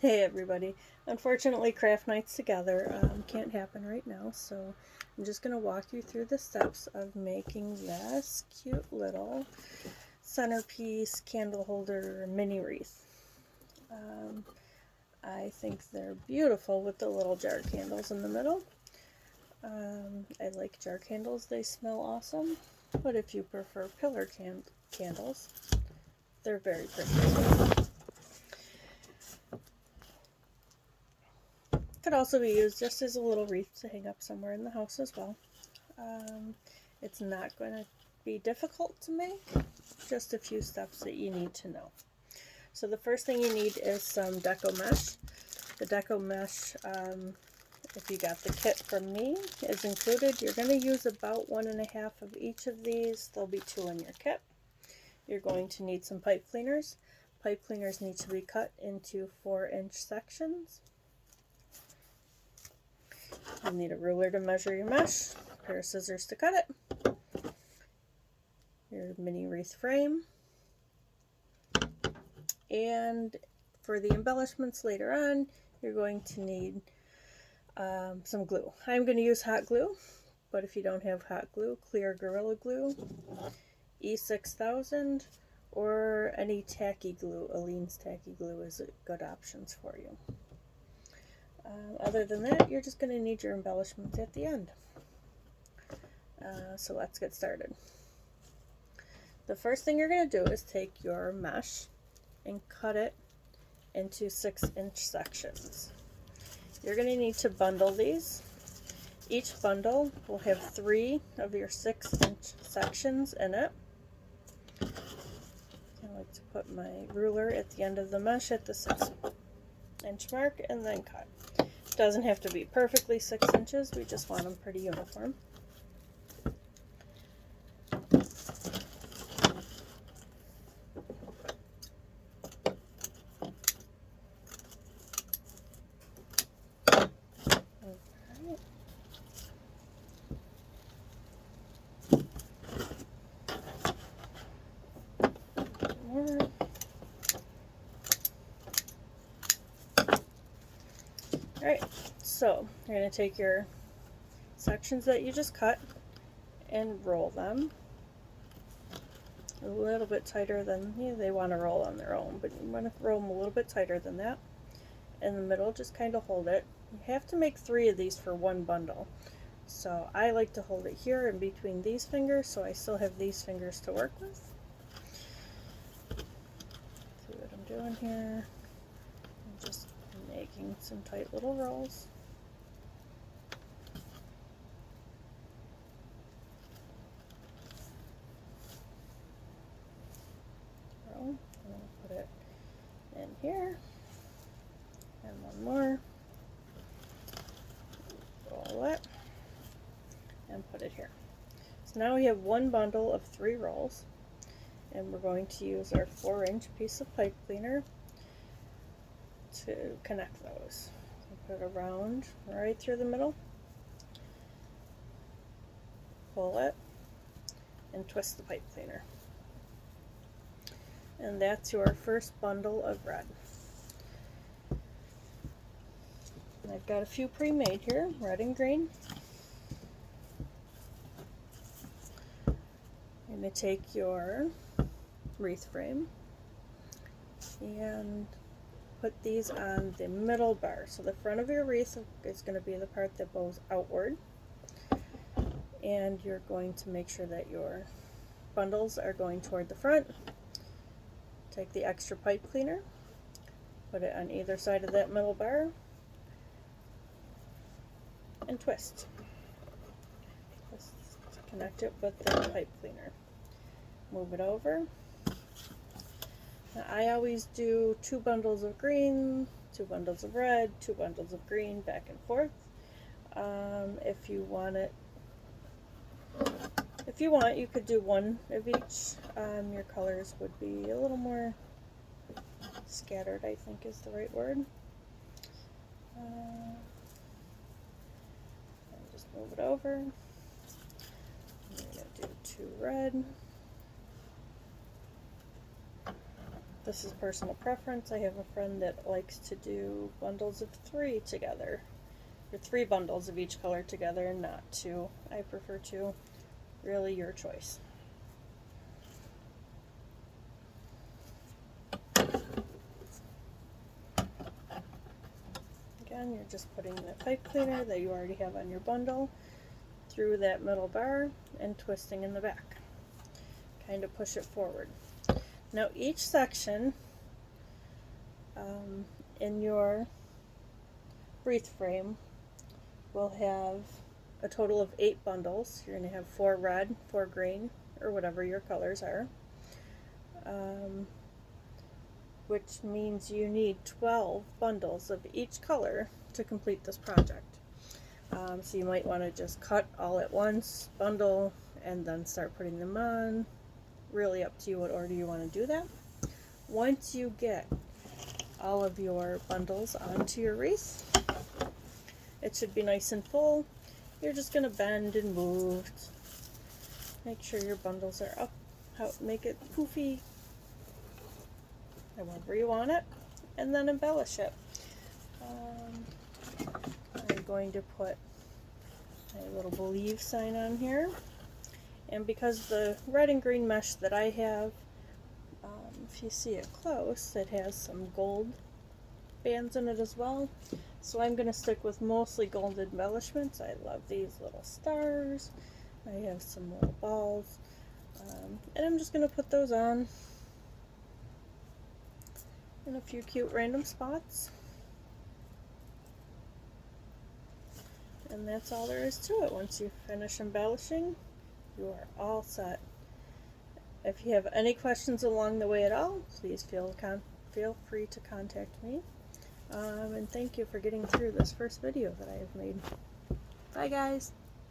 Hey everybody. Unfortunately, craft nights together can't happen right now, so I'm just going to walk you through the steps of making this cute little centerpiece candle holder mini wreath. Um, I think they're beautiful with the little jar candles in the middle. I like jar candles, they smell awesome, but if you prefer pillar candles, they're very pretty. Could also be used just as a little wreath to hang up somewhere in the house as well. It's not going to be difficult to make, just a few steps that you need to know. So the first thing you need is some deco mesh. The deco mesh, if you got the kit from me, is included. You're going to use about 1.5 of each of these. There'll be 2 in your kit. You're going to need some pipe cleaners. Pipe cleaners need to be cut into 4-inch sections. You'll need a ruler to measure your mesh, a pair of scissors to cut it, your mini wreath frame, and for the embellishments later on, you're going to need some glue. I'm going to use hot glue, but if you don't have hot glue, clear Gorilla Glue, E6000, or any tacky glue. Aleene's tacky glue is good options for you. Other than that, you're just going to need your embellishments at the end. So let's get started. The first thing you're going to do is take your mesh and cut it into 6-inch sections. You're going to need to bundle these. Each bundle will have 3 of your 6-inch sections in it. I like to put my ruler at the end of the mesh at the 6-inch mark and then cut. It doesn't have to be perfectly 6 inches, we just want them pretty uniform. Alright, so you're going to take your sections that you just cut and roll them a little bit tighter than, they want to roll on their own, but you want to roll them a little bit tighter than that. In the middle, just kind of hold it. You have to make 3 of these for one bundle. So I like to hold it here in between these fingers, so I still have these fingers to work with. See what I'm doing here? I'm just making some tight little rolls. Roll. I'm going to put it in here. And one more. Roll it. And put it here. So now we have one bundle of 3 rolls. And we're going to use our 4-inch piece of pipe cleaner to connect those. So put it around right through the middle, pull it, and twist the pipe cleaner. And that's your first bundle of red. And I've got a few pre-made here, red and green. You're going to take your wreath frame and put these on the middle bar. So the front of your wreath is going to be the part that bows outward, and you're going to make sure that your bundles are going toward the front. Take the extra pipe cleaner, put it on either side of that middle bar, and twist. Just connect it with the pipe cleaner. Move it over. Now, I always do 2 bundles of green, 2 bundles of red, 2 bundles of green, back and forth. If you want, you could do 1 of each. Your colors would be a little more scattered, I think is the right word. Just move it over. I'm going to do 2 red. This is personal preference. I have a friend that likes to do bundles of 3 together, or 3 bundles of each color together and not 2. I prefer 2. Really your choice. Again, you're just putting the pipe cleaner that you already have on your bundle through that middle bar and twisting in the back. Kind of push it forward. Now each section in your wreath frame will have a total of 8 bundles. You're going to have 4 red, 4 green, or whatever your colors are, which means you need 12 bundles of each color to complete this project. So you might want to just cut all at once, bundle, and then start putting them on. Really up to you what order you want to do that. Once you get all of your bundles onto your wreath, it should be nice and full. You're just going to bend and move. Make sure your bundles are up. Make it poofy, however you want it, and then embellish it. I'm going to put a little believe sign on here. And because the red and green mesh that I have, if you see it close, it has some gold bands in it as well. So I'm going to stick with mostly gold embellishments. I love these little stars. I have some little balls. And I'm just going to put those on in a few cute random spots. And that's all there is to it. Once you finish embellishing, you are all set. If you have any questions along the way at all, please feel free to contact me. And thank you for getting through this first video that I have made. Bye guys!